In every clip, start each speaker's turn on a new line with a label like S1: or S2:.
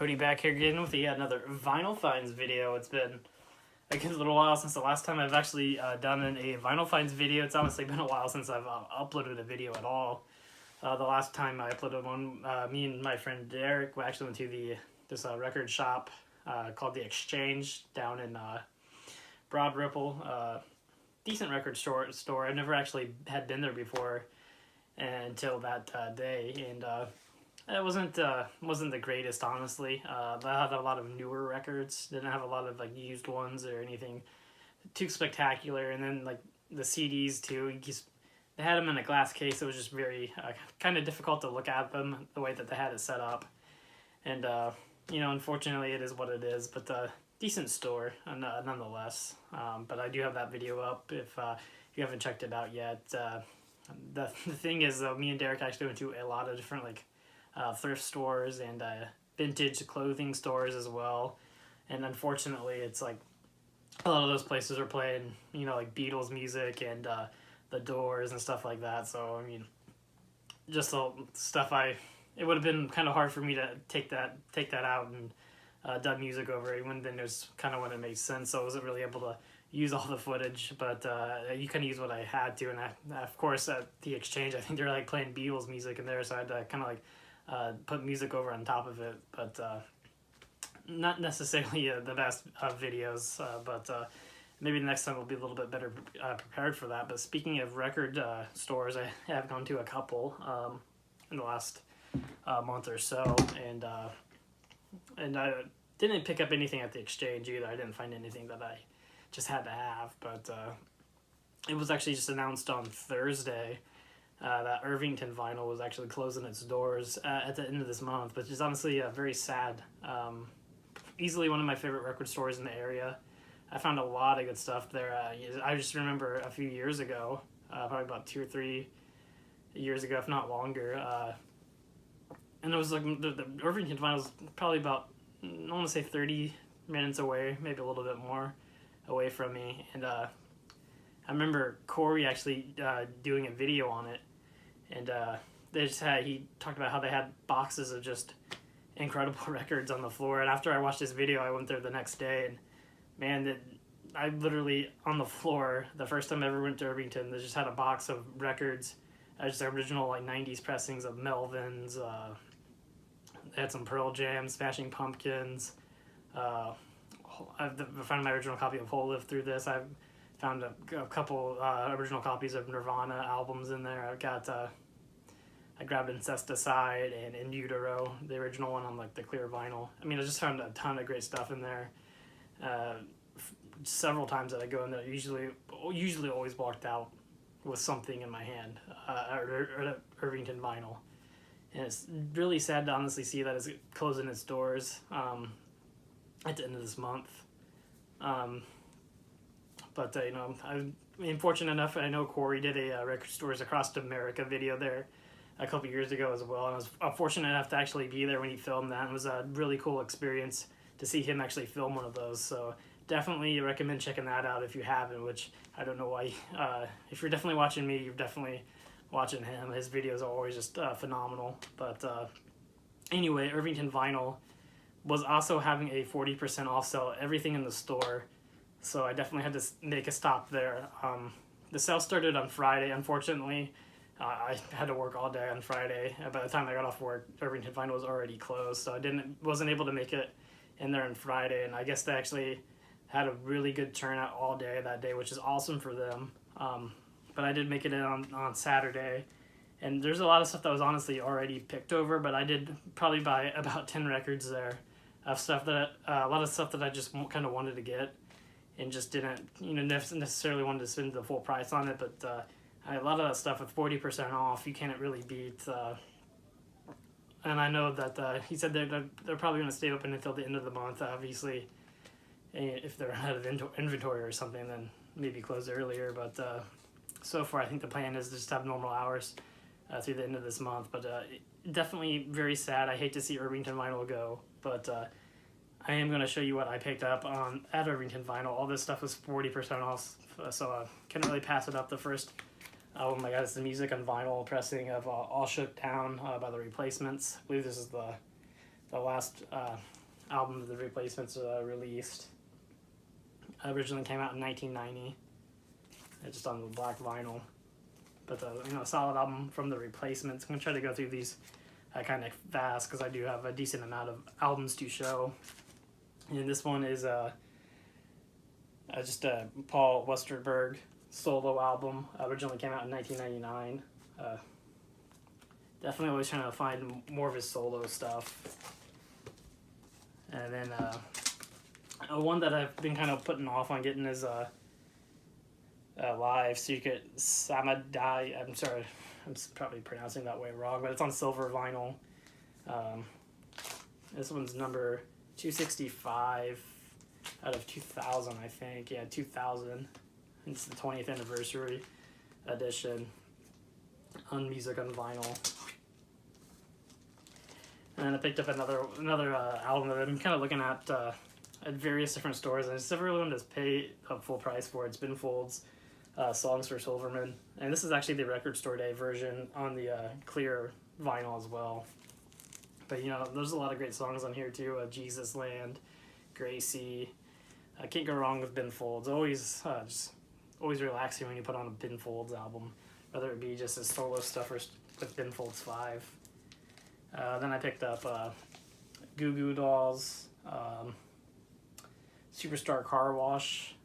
S1: Cody back here again with yet another Vinyl Finds video. It's been a good little while since the last time I've actually done a Vinyl Finds video. It's honestly been a while since I've uploaded a video at all. The last time I uploaded one, me and my friend Derek we actually went to this record shop called The Exchange down in Broad Ripple. Decent record store. I never actually had been there before until that day, and it wasn't the greatest, honestly. They had a lot of newer records. Didn't have a lot of like used ones or anything too spectacular. And then like the CDs too. They had them in a glass case. It was just very kind of difficult to look at them the way that they had it set up. And unfortunately, it is what it is. But decent store nonetheless. But I do have that video up if you haven't checked it out yet. The thing is, me and Derek actually went to a lot of different like thrift stores and vintage clothing stores as well. And unfortunately, it's like a lot of those places are playing, like Beatles music and the Doors and stuff like that. So I mean, just the stuff it would have been kind of hard for me to take that out and dub music over it. When then there's kind of when it makes sense. So I wasn't really able to use all the footage, but you kind of use what I had to. And of course at the Exchange, I think they're like playing Beatles music in there, so I had to kind of like put music over on top of it, but not necessarily the best videos, but maybe the next time we'll be a little bit better prepared for that. But speaking of record stores, I have gone to a couple in the last month or so, and I didn't pick up anything at the Exchange either. I didn't find anything that I just had to have, but it was actually just announced on Thursday that Irvington Vinyl was actually closing its doors at the end of this month, which is honestly very sad. Easily one of my favorite record stores in the area. I found a lot of good stuff there. I just remember a few years ago, probably about 2 or 3 years ago, if not longer, and it was like the Irvington Vinyl was probably about, I want to say 30 minutes away, maybe a little bit more away from me, and I remember Corey actually doing a video on it, and he talked about how they had boxes of just incredible records on the floor. And after I watched this video, I went there the next day, and man, I literally on the floor the first time I ever went to Irvington, they just had a box of records, just original like 90s pressings of Melvins. They had some Pearl Jam, Smashing Pumpkins. I've found my original copy of Whole Live Through This. I've found a couple original copies of Nirvana albums in there. I grabbed Incesticide and In Utero, the original one on like the clear vinyl. I mean, I just found a ton of great stuff in there. Several times that I go in there, usually always walked out with something in my hand, or Irvington Vinyl. And it's really sad to honestly see that it's closing its doors at the end of this month. But I'm fortunate enough. I know Corey did a Record Stores Across America video there a couple years ago as well, and I was fortunate enough to actually be there when he filmed that. It was a really cool experience to see him actually film one of those. So definitely recommend checking that out if you haven't. Which I don't know why. If you're definitely watching me, you're definitely watching him. His videos are always just phenomenal. But anyway, Irvington Vinyl was also having a 40% off sale, everything in the store. So I definitely had to make a stop there. The sale started on Friday. Unfortunately, I had to work all day on Friday. By the time I got off work, Irvington Vinyl was already closed, so I wasn't able to make it in there on Friday. And I guess they actually had a really good turnout all day that day, which is awesome for them. But I did make it in on Saturday, and there's a lot of stuff that was honestly already picked over. But I did probably buy about 10 records there of stuff that a lot of stuff that I just kind of wanted to get, and just didn't necessarily wanted to spend the full price on it. But a lot of that stuff with 40% off, you can't really beat. And I know that he said they're probably going to stay open until the end of the month. Obviously, if they're out of inventory or something, then maybe close earlier. But so far, I think the plan is just to have normal hours through the end of this month. But definitely very sad. I hate to see Irvington Vinyl go, but I am going to show you what I picked up at Irvington Vinyl. All this stuff was 40% off, so I couldn't really pass it up. The first album I got is the Music on Vinyl pressing of All Shook Down by The Replacements. I believe this is the the last album the Replacements released. Originally came out in 1990. It's just on the black vinyl. But a solid album from the Replacements. I'm gonna try to go through these kind of fast because I do have a decent amount of albums to show. And this one is just a Paul Westerberg solo album. Originally came out in 1999. Definitely always trying to find more of his solo stuff. And then one that I've been kind of putting off on getting is Live Secret Samadai. I'm sorry, I'm probably pronouncing that way wrong, but it's on silver vinyl. This one's number 265 out of 2000, I think. Yeah, 2000. It's the 20th anniversary edition on Music on Vinyl. And then I picked up another album that I've been kind of looking at various different stores. I just never really wanted to pay a full price for it. It's Ben Folds, Songs for Silverman. And this is actually the Record Store Day version on the clear vinyl as well. But, there's a lot of great songs on here, too. Jesus Land, Gracie. I can't go wrong with Ben Folds. Always relaxing when you put on a Ben Folds album, whether it be just his solo stuff or with Ben Folds 5. Then I picked up Goo Goo Dolls, Superstar Car Wash.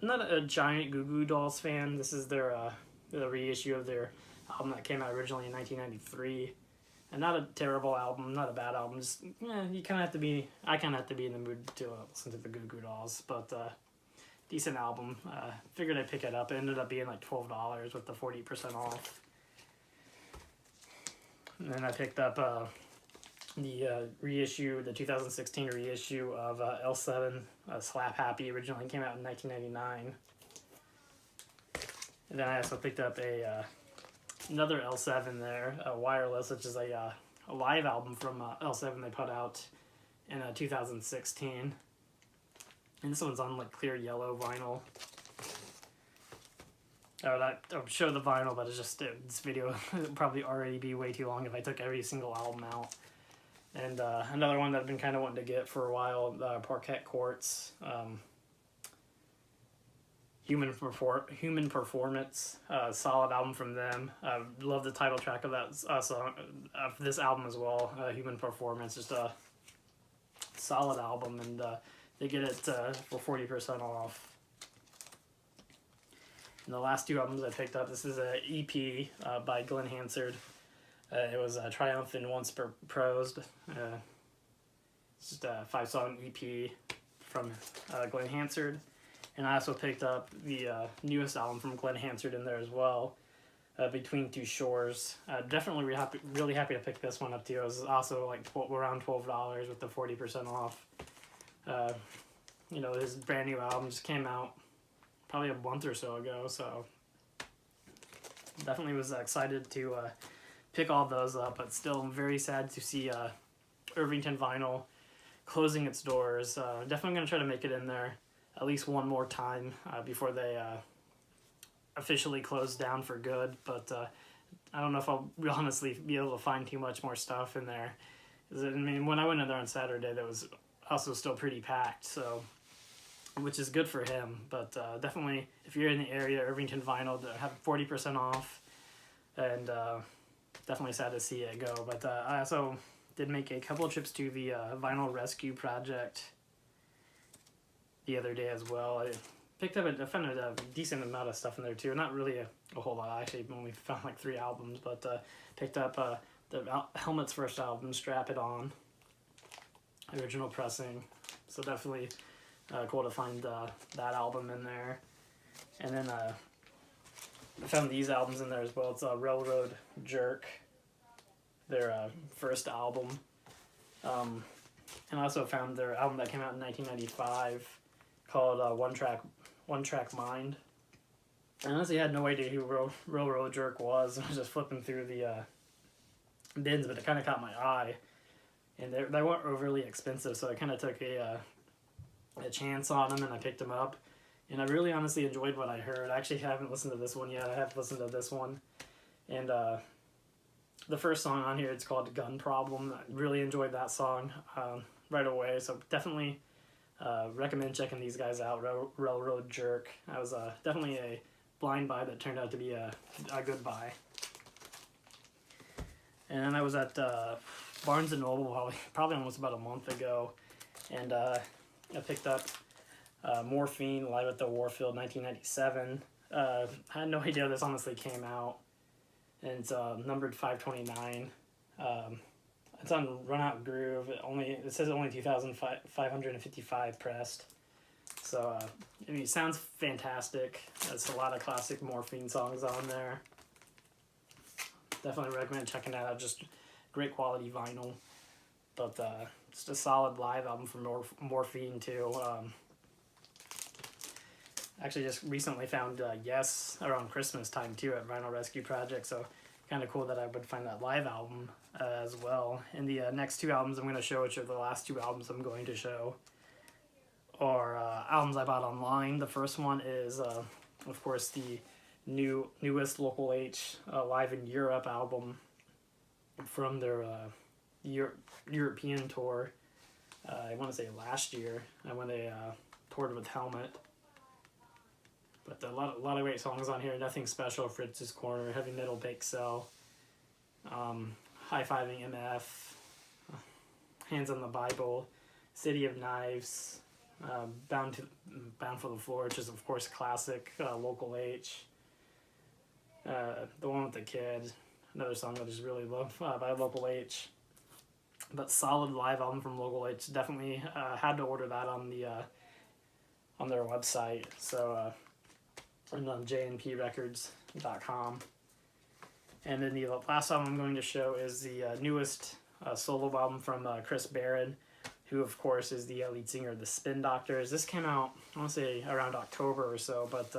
S1: Not a giant Goo Goo Dolls fan. This is their the reissue of their album that came out originally in 1993. And not a terrible album, not a bad album. Just you kind of have to be. I kind of have to be in the mood to listen to the Goo Goo Dolls, but decent album. Figured I'd pick it up. It ended up being like $12 with the 40% off. And then I picked up the reissue, the 2016 reissue of L7, Slap Happy. Originally came out in 1999. And then I also picked up another L7 there, Wireless, which is a live album from L7 they put out in 2016. And this one's on like clear yellow vinyl. I'll show the vinyl, but it's just this video would probably already be way too long if I took every single album out. And another one that I've been kind of wanting to get for a while, Parquet Courts, Human Performance, solid album from them. Love the title track of that song, of this album as well. Human Performance, just a solid album, and they get it for 40% off. And the last two albums I picked up, this is an EP by Glenn Hansard. It was Triumph and Once Prosed. It's just a 5-song EP from Glenn Hansard. And I also picked up the newest album from Glenn Hansard in there as well, Between Two Shores. Definitely really happy to pick this one up too. It was also like around $12 with the 40% off. His brand new album just came out probably a month or so ago, so definitely was excited to pick all those up, but still very sad to see Irvington Vinyl closing its doors. Definitely going to try to make it in there at least one more time before they officially close down for good, but I don't know if I'll honestly be able to find too much more stuff in there. When I went in there on Saturday, that was also still pretty packed, so which is good for him, but definitely if you're in the area, Irvington Vinyl, to have 40% off, and definitely sad to see it go. But I also did make a couple of trips to the Vinyl Rescue Project the other day as well. I found a decent amount of stuff in there too, not really a whole lot. I actually only found like 3 albums, but picked up the Helmet's first album, Strap It On, original pressing, so definitely cool to find that album in there. And then I found these albums in there as well. It's Railroad Jerk, their first album. And I also found their album that came out in 1995 called One Track Mind. I honestly had no idea who Railroad Jerk was. I was just flipping through the bins, but it kind of caught my eye. And they weren't overly expensive, so I kind of took a chance on them, and I picked them up. And I really honestly enjoyed what I heard. I actually haven't listened to this one yet. I have listened to this one. And the first song on here, it's called Gun Problem. I really enjoyed that song right away, so definitely recommend checking these guys out. Railroad Jerk. That was definitely a blind buy that turned out to be a good buy. And I was at Barnes & Noble probably almost about a month ago, and I picked up Morphine Live at the Warfield 1997. I had no idea this honestly came out, and it's numbered 529. It's on Run Out Groove. It says only 2,555 pressed. So I mean, it sounds fantastic. There's a lot of classic Morphine songs on there. Definitely recommend checking that out. Just great quality vinyl, but just a solid live album from Morphine too. Actually, just recently found Yes around Christmas time too at Vinyl Rescue Project. So kind of cool that I would find that live album as well. And the next two albums I'm going to show, which are the last two albums I'm going to show, are albums I bought online. The first one is, of course, the newest Local H Live in Europe album from their European tour. I want to say last year when they toured with Helmet. But a lot of great songs on here. Nothing Special, Fritz's Corner, Heavy Metal Bake Cell, High Fiving MF, Hands on the Bible, City of Knives, Bound for the Floor, which is of course a classic, Local H. The One with the Kid, another song that I just really love by Local H. But solid live album from Local H. Definitely had to order that on their website. So. And on jnprecords.com. And then the last album I'm going to show is the newest solo album from Chris Barron, who of course is the lead singer of the Spin Doctors. This came out, I want to say around October or so, but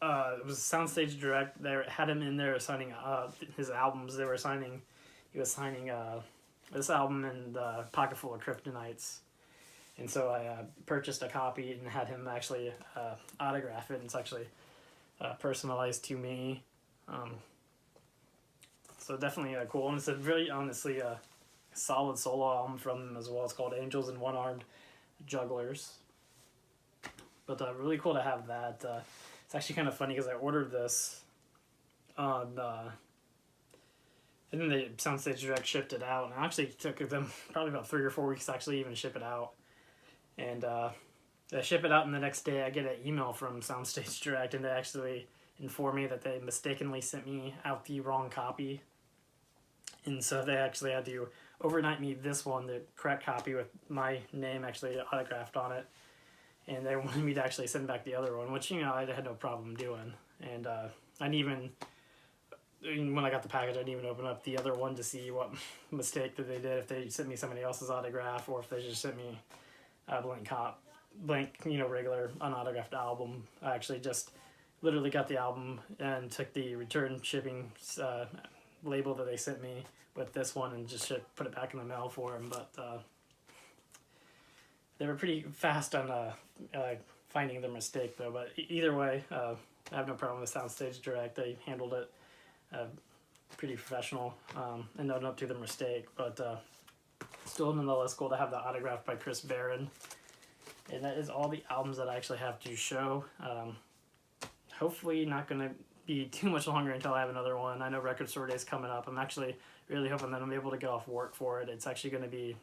S1: it was Soundstage Direct. They had him in there signing his albums. He was signing this album and Pocket Full of Kryptonites. And so I purchased a copy and had him actually autograph it. It's actually personalized to me. So definitely cool. And it's a really, honestly, solid solo album from him as well. It's called Angels and One-Armed Jugglers. But really cool to have that. It's actually kind of funny because I ordered this on... and then the Soundstage Direct shipped it out. And it actually took them probably about 3 or 4 weeks to actually even ship it out. And they ship it out, and the next day I get an email from Soundstage Direct, and they actually inform me that they mistakenly sent me out the wrong copy. And so they actually had to overnight me this one, the correct copy with my name actually autographed on it. And they wanted me to actually send back the other one, which, I had no problem doing. And I didn't even, when I got the package, I didn't even open up the other one to see what mistake that they did, if they sent me somebody else's autograph or if they just sent me a blank, regular unautographed album. I actually just literally got the album and took the return shipping label that they sent me with this one and just put it back in the mail for them. But they were pretty fast on finding their mistake, though. But either way, I have no problem with Soundstage Direct. They handled it pretty professional and owned up to their mistake. But still, nonetheless, cool to have the autograph by Chris Barron. And that is all the albums that I actually have to show. Hopefully not going to be too much longer until I have another one. I know Record Store Day is coming up. I'm actually really hoping that I'm able to get off work for it. It's actually going to be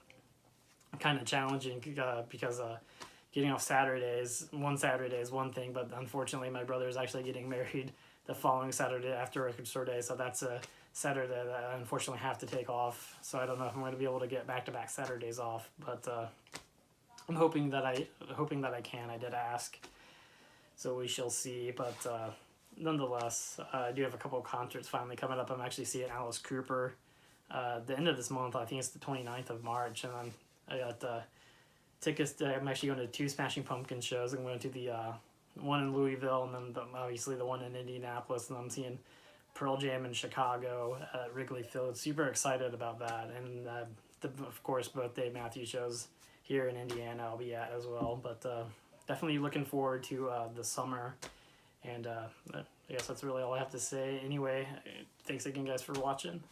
S1: kind of challenging because getting off one Saturday is one thing, but unfortunately my brother is actually getting married the following Saturday after Record Store Day, so that's a Saturday that I unfortunately have to take off. So I don't know if I'm going to be able to get back-to-back Saturdays off, but I'm hoping that I can. I did ask, so we shall see. But nonetheless, I do have a couple of concerts finally coming up. I'm actually seeing Alice Cooper the end of this month. I think it's the 29th of March, and I got tickets. I'm actually going to 2 Smashing Pumpkins shows. I'm going to the one in Louisville, and then obviously the one in Indianapolis, and I'm seeing Pearl Jam in Chicago at Wrigley Field. Super excited about that, and of course both Dave Matthews shows here in Indiana I'll be at as well. But definitely looking forward to the summer, and I guess that's really all I have to say. Anyway, thanks again, guys, for watching.